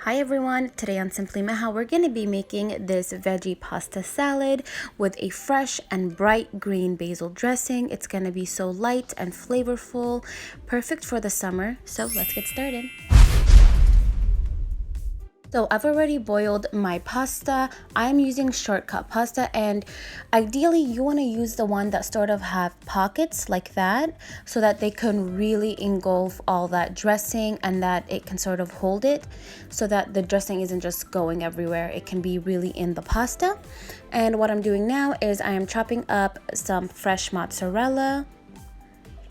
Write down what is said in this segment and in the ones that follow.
Hi everyone, today on Simply Maha we're going to be making this veggie pasta salad with a fresh and bright green basil dressing. It's going to be so light and flavorful, perfect for the summer. So let's get started. So I've already boiled my pasta. I'm using shortcut pasta, and ideally you want to use the one that sort of have pockets like that so that they can really engulf all that dressing and that it can sort of hold it so that the dressing isn't just going everywhere. It can be really in the pasta. And what I'm doing now is I am chopping up some fresh mozzarella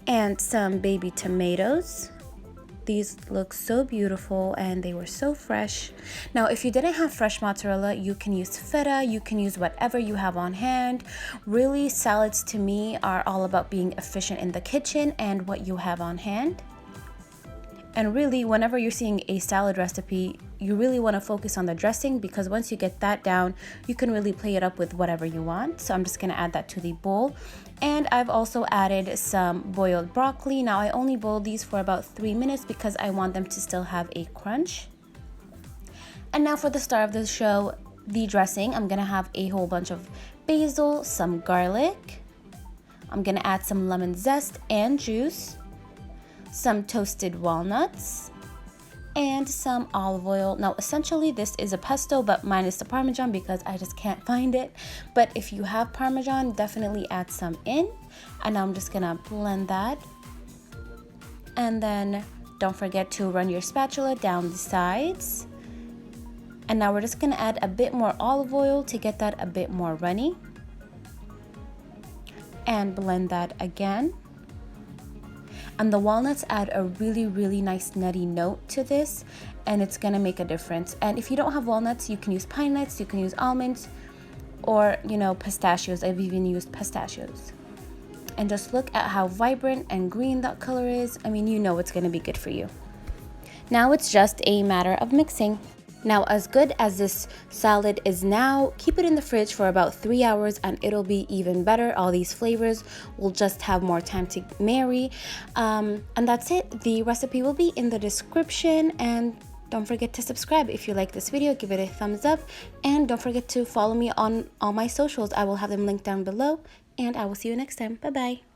and some baby tomatoes. These look so beautiful and they were so fresh. Now, if you didn't have fresh mozzarella, you can use feta, you can use whatever you have on hand. Really, salads to me are all about being efficient in the kitchen and what you have on hand. And really, whenever you're seeing a salad recipe, you really want to focus on the dressing, because once you get that down, you can really play it up with whatever you want. So I'm just going to add that to the bowl. And I've also added some boiled broccoli. Now I only boiled these for about 3 minutes because I want them to still have a crunch. And now for the star of the show, the dressing. I'm going to have a whole bunch of basil, some garlic. I'm going to add some lemon zest and juice, some toasted walnuts, and some olive oil. Now essentially this is a pesto, but minus the Parmesan because I just can't find it. But if you have Parmesan, definitely add some in. And now I'm just gonna blend that. And then don't forget to run your spatula down the sides. And now we're just gonna add a bit more olive oil to get that a bit more runny. And blend that again. And the walnuts add a really nice nutty note to this, and it's gonna make a difference. And if you don't have walnuts, you can use pine nuts, you can use almonds, or pistachios. I've even used pistachios. And just look at how vibrant and green that color is. I mean, it's gonna be good for you. Now it's just a matter of mixing. Now, as good as this salad is now, keep it in the fridge for about 3 hours and it'll be even better. All these flavors will just have more time to marry. And that's it. The recipe will be in the description, and don't forget to subscribe if you like this video. Give it a thumbs up, and don't forget to follow me on all my socials. I will have them linked down below, and I will see you next time. Bye bye.